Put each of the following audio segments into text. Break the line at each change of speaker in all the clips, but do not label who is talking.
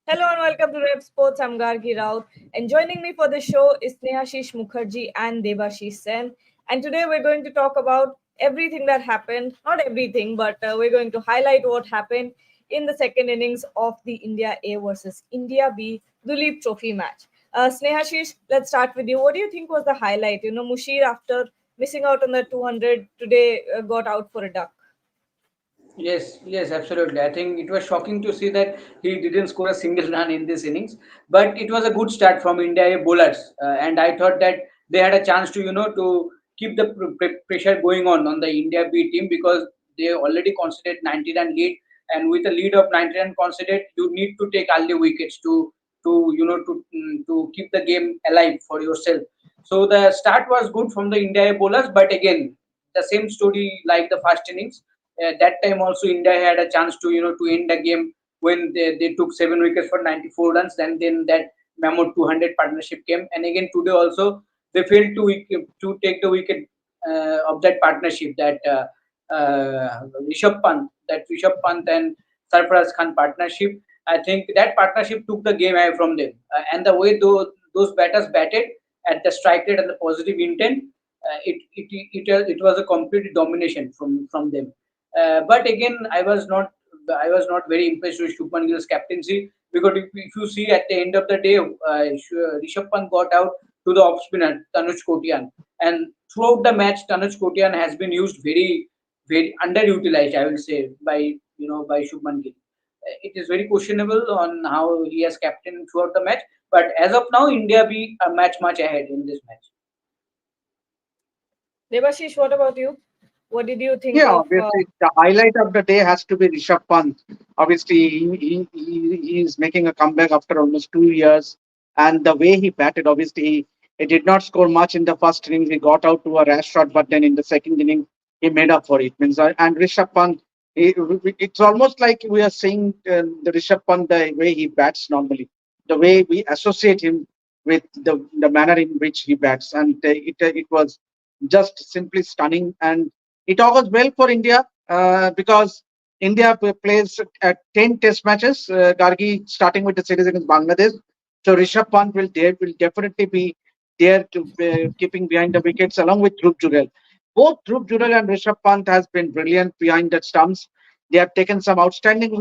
Hello and welcome to Rep Sports. I'm Gargi Raut, and joining me for the show is Snehashish Mukherjee and Devashish Sen. And today we're going to talk about everything that happened. Not everything, but we're going to highlight what happened in the second innings of the India A versus India B Duleep Trophy match. Snehashish, let's start with you. What do you think was the highlight? Mushir, after missing out on the 200, today got out for a duck.
Yes, absolutely. I think it was shocking to see that he didn't score a single run in this innings, but it was a good start from India bowlers, and I thought that they had a chance to keep the pressure going on the India B team because they already conceded 90 run lead, and with a lead of 90 run conceded, you need to take early wickets to keep the game alive for yourself. So the start was good from the India bowlers, but again the same story like the first innings. That time also India had a chance to end the game when they took 7 wickets for 94 runs. Then that mammoth 200 partnership came, and again today also they failed to take the wicket of that partnership. Rishabh Pant and Sarfaraz Khan partnership. I think that partnership took the game away from them, and the way those batters batted at the strike rate and the positive intent, it was a complete domination from them. But again, I was not very impressed with Shubman Gill's captaincy because if you see at the end of the day, Rishabh Pant got out to the off spinner Tanuj Kotian, and throughout the match, Tanuj Kotian has been used very underutilized. I will say by Shubman Gill. It is very questionable on how he has captained throughout the match. But as of now, India be a much ahead in this match.
Devashish, what about you? What did you think
Yeah,
of?
obviously the highlight of the day has to be Rishabh Pant. Obviously, he is making a comeback after almost 2 years, and the way he batted, obviously, he did not score much in the first inning. He got out to a rash shot, but then in the second inning, he made up for it. Means, and Rishabh Pant, it's almost like we are seeing the Rishabh Pant the way he bats normally, the way we associate him with the manner in which he bats, and it was just simply stunning. And it augurs well for India because India plays at 10 test matches, Gargi, starting with the series against Bangladesh. So Rishabh Pant will definitely be there to keeping behind the wickets along with Dhruv Jurel. Both Dhruv Jurel and Rishabh Pant has been brilliant behind the stumps. They have taken some outstanding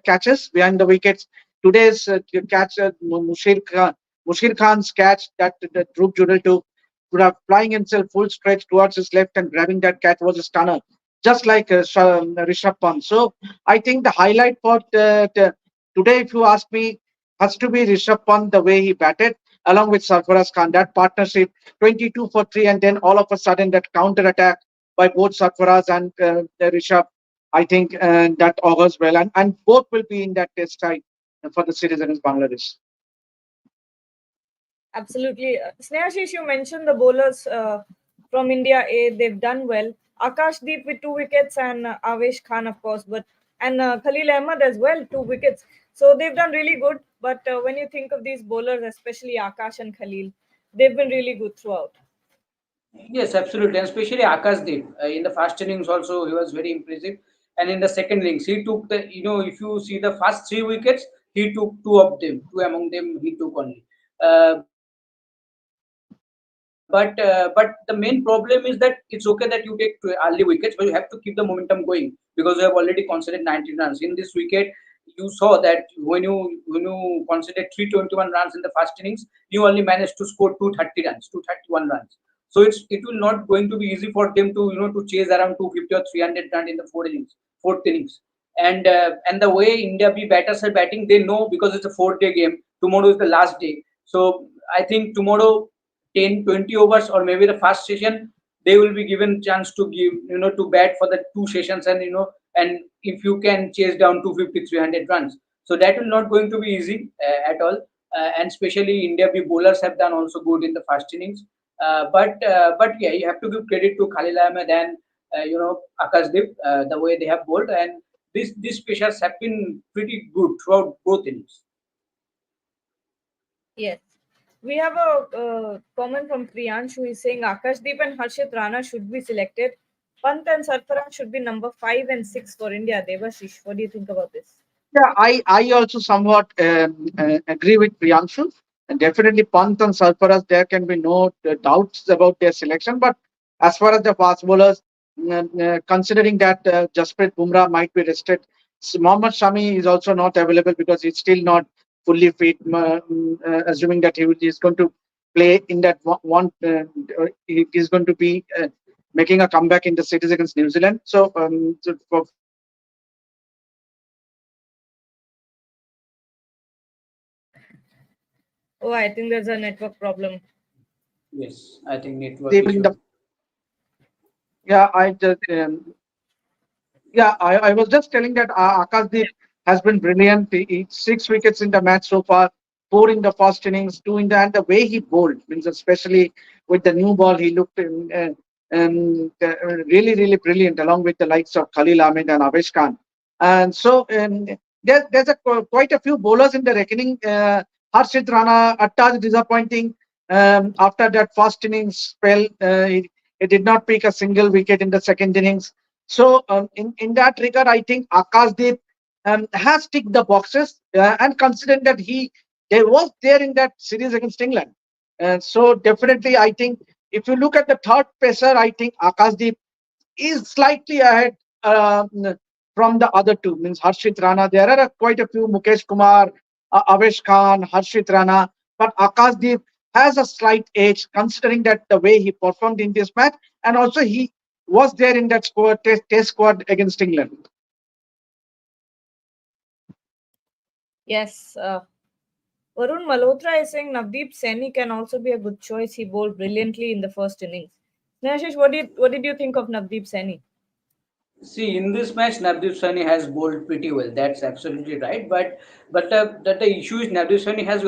catches behind the wickets. Today's catch, Mushir Khan's catch that Dhruv Jurel took, would have flying himself full stretch towards his left and grabbing that catch was a stunner, just like Rishabh Pant. So I think the highlight for today, if you ask me, has to be Rishabh Pant, the way he batted, along with Sarfaraz Khan. That partnership, 22 for 3, and then all of a sudden that counter attack by both Sarfaraz and Rishabh, I think that augurs well. And both will be in that test side for the series against Bangladesh.
Absolutely. Snehashish, you mentioned the bowlers from India A, they've done well. Akash Deep with 2 wickets and Avesh Khan, of course, but and Khalil Ahmed as well, 2 wickets. So they've done really good. But when you think of these bowlers, especially Akash and Khalil, they've been really good throughout.
Yes, absolutely, and especially Akashdeep in the first innings also he was very impressive, and in the second innings he took if you see the first 3 wickets he took two among them he took only. But the main problem is that it's okay that you take early wickets, but you have to keep the momentum going because you have already conceded 19 runs in this wicket. You saw that when you conceded 321 runs in the first innings, you only managed to score 231 runs. So it will not going to be easy for them to chase around 250 or 300 runs in the fourth innings. And the way India B batters are batting, they know because it's a 4 day game. Tomorrow is the last day, so I think tomorrow 10-20 overs or maybe the first session they will be given chance to give to bat for the 2 sessions, and if you can chase down 250 300 runs, so that will not going to be easy at all. And especially India B bowlers have done also good in the first innings. But yeah, you have to give credit to Khalil Ahmed and Akashdeep, the way they have bowled, and these pitchers have been pretty good throughout both innings.
Yes. We have a comment from Priyansh who is saying Akashdeep and Harshit Rana should be selected. Pant and Sarfaraz should be number 5 and 6 for India. Devashish, what do you think about this?
Yeah, I also somewhat agree with Priyanshu. And definitely Pant and Sarfaraz, there can be no doubts about their selection. But as far as the fast bowlers, considering that Jasprit Bumrah might be rested, Mohammad Shami is also not available because he's still not fully fit. Assuming that is going to play in that he is going to be making a comeback in the series against New Zealand. So for me, Pant and Sarfaraz
Oh, I think there's a network problem.
Yes, I think network
Akashdeep in
issue.
the yeah, I was just telling that Akashdeep has been brilliant. He's 6 wickets in the match so far, four in the first innings, two in the and the way he bowled means especially with the new ball he looked really brilliant along with the likes of Khalil Ahmed and Avesh Khan. And so there's quite a few bowlers in the reckoning. Harshit Rana at times disappointing after that first innings spell. He did not pick a single wicket in the second innings. So in that regard, I think Akashdeep has ticked the boxes, and considering that he was there in that series against England, so definitely I think if you look at the third pacer, I think Akashdeep is slightly ahead from the other two. Means Harshit Rana. There are quite a few Mukesh Kumar, Avesh Khan, Harshit Rana, but Akashdeep has a slight edge considering that the way he performed in this match, and also he was there in that test squad against England.
Yes. Varun Malhotra is saying Navdeep Saini can also be a good choice. He bowled brilliantly in the first innings. Snehashish, what did you think of Navdeep Saini?
See, in this match, Navdeep Saini has bowled pretty well. That's absolutely right. But the issue is Navdeep Saini has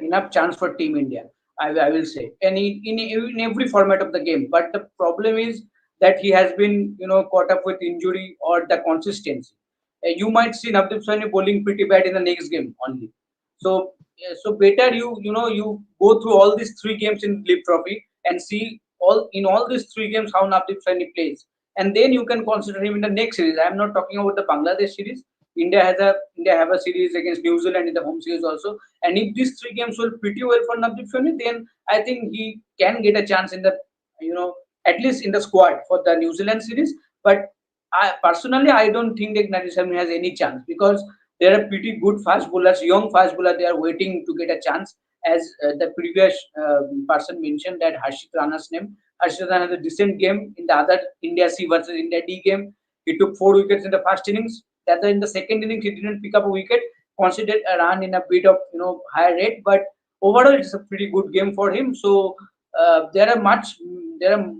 enough chance for Team India. I will say, and in every format of the game. But the problem is that he has been caught up with injury or the consistency. You might see Navdeep Saini bowling pretty bad in the next game only. So better you go through all these three games in Duleep Trophy and see all these three games how Navdeep Saini plays, and then you can consider him in the next series. I am not talking about the Bangladesh series. India have a series against New Zealand in the home series also, and if these three games will pretty well for Navdeep Saini, then I think he can get a chance in the you know at least in the squad for the New Zealand series. But I don't think that Navdeep Saini has any chance because there are pretty good fast bowlers, young fast bowlers. They are waiting to get a chance. As the previous person mentioned, that Harshit Rana's name. Harshit Rana had a decent game in the other India C versus India D game. He took 4 wickets in the first innings. That in the second innings he didn't pick up a wicket. Considered a run in a bit of higher rate, but overall it's a pretty good game for him. So there are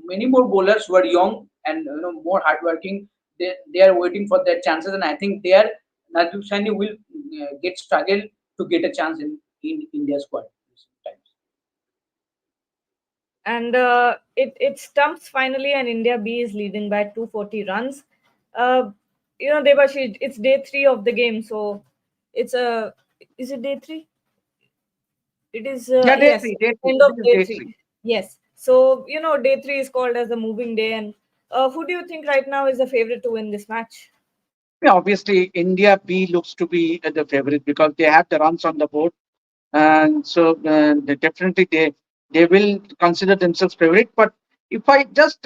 many more bowlers who are young and more hardworking. They are waiting for their chances, and I think they are Najib Saini will get struggle to get a chance in India squad sometimes.
And it stumps finally, and India B is leading by 240 runs. Uh, Debashi, it's day three of the game, so it's a is it day three? It is
Yeah, day
yes,
three, day three.
end of
This is
day
day
three.
three.
Yes, so day three is called as a moving day, and who do you think right now is the favorite to win this match?
Yeah, obviously India B looks to be the favorite because they have the runs on the board, and so they will consider themselves favorite. But if I just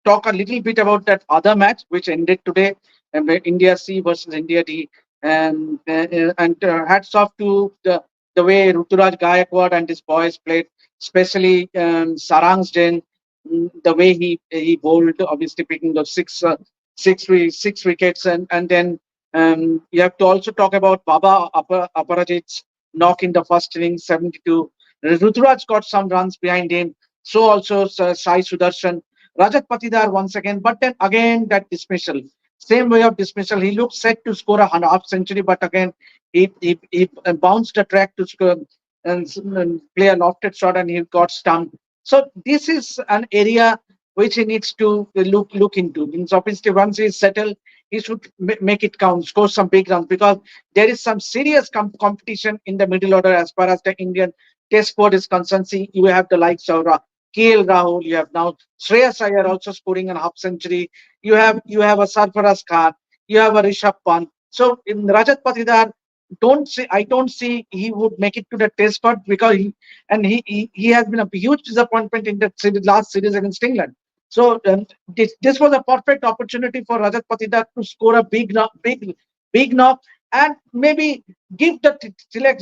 talk a little bit about that other match which ended today, India C versus India D, and hats off to the way Ruturaj Gaikwad and his boys played, especially Sarang's Den, the way he bowled, obviously picking up six wickets, and then you have to also talk about Baba Aparajit's knock in the first inning, 72. Ruturaj got some runs behind him. So also Sai Sudarshan. Rajat Patidar once again. But then again, that dismissal. Same way of dismissal. He looked set to score a half century, but again, he bounced the track to score and play a lofted shot and he got stumped. So this is an area which he needs to look into. Means obviously once he's settled, he should make it count, score some big runs because there is some serious competition in the middle order as far as the Indian Test squad is concerned. See, you have the likes of KL Rahul, you have now Shreyas Iyer also scoring a half century. You have a Sarfaraz Khan, you have a Rishabh Pant. So in Rajat Patidar, I don't see he would make it to the test squad because he has been a huge disappointment in the last series against England. So this was a perfect opportunity for Rajat Patidar to score a big knock, and maybe give the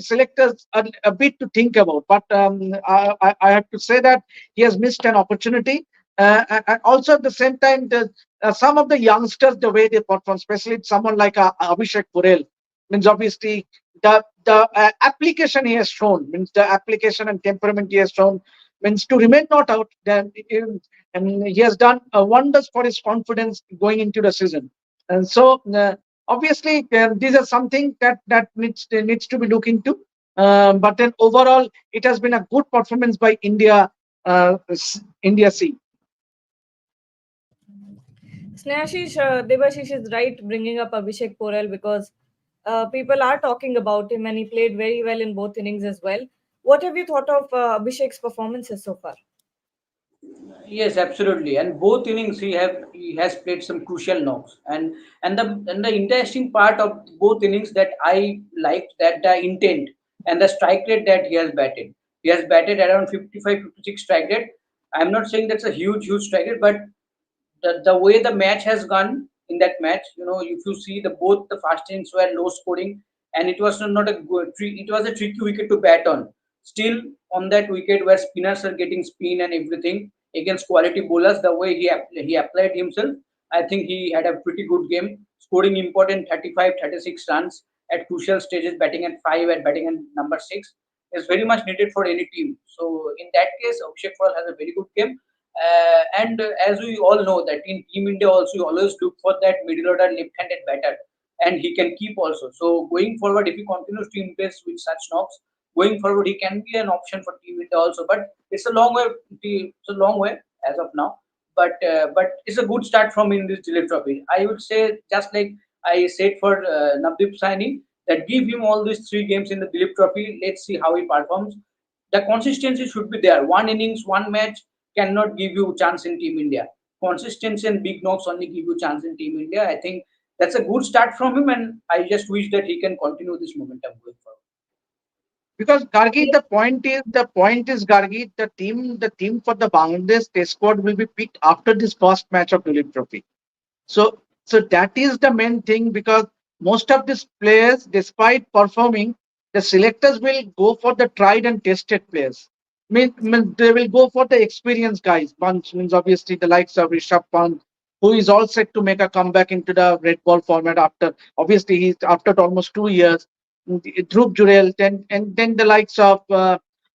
selectors a bit to think about. But I have to say that he has missed an opportunity. And also at the same time, some of the youngsters, the way they perform, especially someone like Abhishek Purel, means obviously the application he has shown, means the application and temperament he has shown, means to remain not out. Then and he has done wonders for his confidence going into the season. And so obviously these are something that needs to be looked into. But then overall, it has been a good performance by India. India C.
Snehashish, Devashish is right bringing up Abhishek Porel because people are talking about him and he played very well in both innings as well. What have you thought of Abhishek's performances so far?
Yes, absolutely. And both innings he has played some crucial knocks. And the interesting part of both innings that I liked, that the intent and the strike rate that he has batted. He has batted around 55, 56 strike rate. I'm not saying that's a huge strike rate, but the way the match has gone in that match, if you see the both the fast innings were low scoring, and it was not a good. It was a tricky wicket to bat on. Still, on that wicket where spinners are getting spin and everything against quality bowlers, the way he applied himself, I think he had a pretty good game, scoring important 35, 36 runs at crucial stages, batting at 5 and batting at number 6 is very much needed for any team. So in that case, Abhishek Paul has a very good game. And as we all know that in Team India also you always look for that middle order left-handed batter, and he can keep also. So going forward, if he continues to impress with such knocks, going forward he can be an option for Team India also. But it's a long way. It's a long way as of now. But it's a good start from in this Duleep Trophy. I would say just like I said for Navdeep Saini, that give him all these 3 games in the Duleep Trophy. Let's see how he performs. The consistency should be there. One innings, one match cannot give you chance in Team India. Consistency and big knocks only give you chance in Team India. I think that's a good start from him, and I just wish that he can continue this momentum going forward.
Because Gargi, the point is Gargi, the team for the Bangladesh Test squad will be picked after this first match of Duleep Trophy. So that is the main thing, because most of these players, despite performing, the selectors will go for the tried and tested players. Mean they will go for the experienced guys. Bunch means obviously the likes of Rishabh Pant, who is all set to make a comeback into the red ball format after obviously he's after almost 2 years. Dhruv Jurel, then the likes of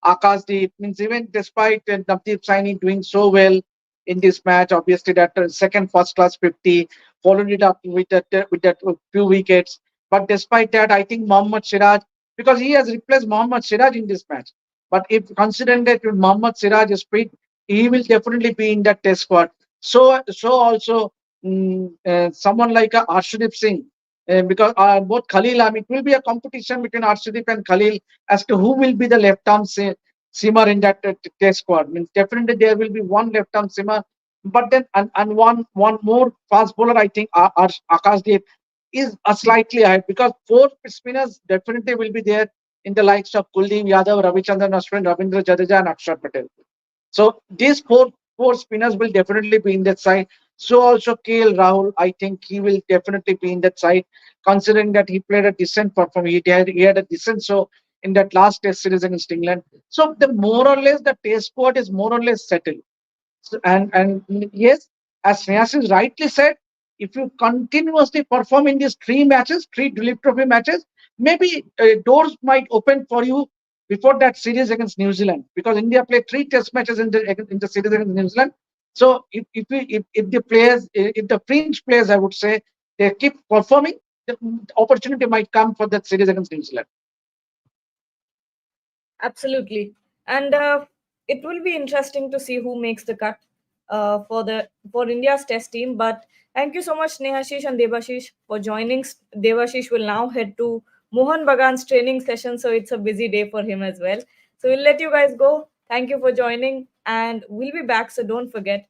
Akashdeep, means even despite Navdeep Saini doing so well in this match, obviously that second first class 50, followed it up with that few wickets. But despite that, I think Mohammad Siraj, because he has replaced Mohammad Siraj in this match. But if considering that Mohammad Siraj is fit, he will definitely be in that test squad. So also someone like Arshdeep Singh, because both Khalil, I mean, it will be a competition between Arshdeep and Khalil as to who will be the left arm seamer in that test squad. Means definitely there will be one left arm seamer, but then and one more fast bowler. I think Akashdeep is a slightly ahead, because 4 spinners definitely will be there in the likes of Kuldeep Yadav, Ravichandran Ashwin, Ravindra Jadeja, and Akshar Patel. So these four spinners will definitely be in that side. So also KL Rahul, I think he will definitely be in that side, considering that he played a decent performance. He had a decent show in that last Test series against England. So the more or less the Test squad is more or less settled. And yes, as Snehasis rightly said, if you continuously perform in these 3 matches, 3 Duleep Trophy matches, maybe doors might open for you before that series against New Zealand, because India played 3 Test matches in the series against New Zealand. So if the players, if the fringe players, I would say, they keep performing, the opportunity might come for that series against New Zealand.
Absolutely. And it will be interesting to see who makes the cut for India's test team. But thank you so much, Snehashish and Devashish, for joining. Devashish will now head to Mohan Bagan's training session, so it's a busy day for him as well. So we'll let you guys go. Thank you for joining, and we'll be back, so don't forget.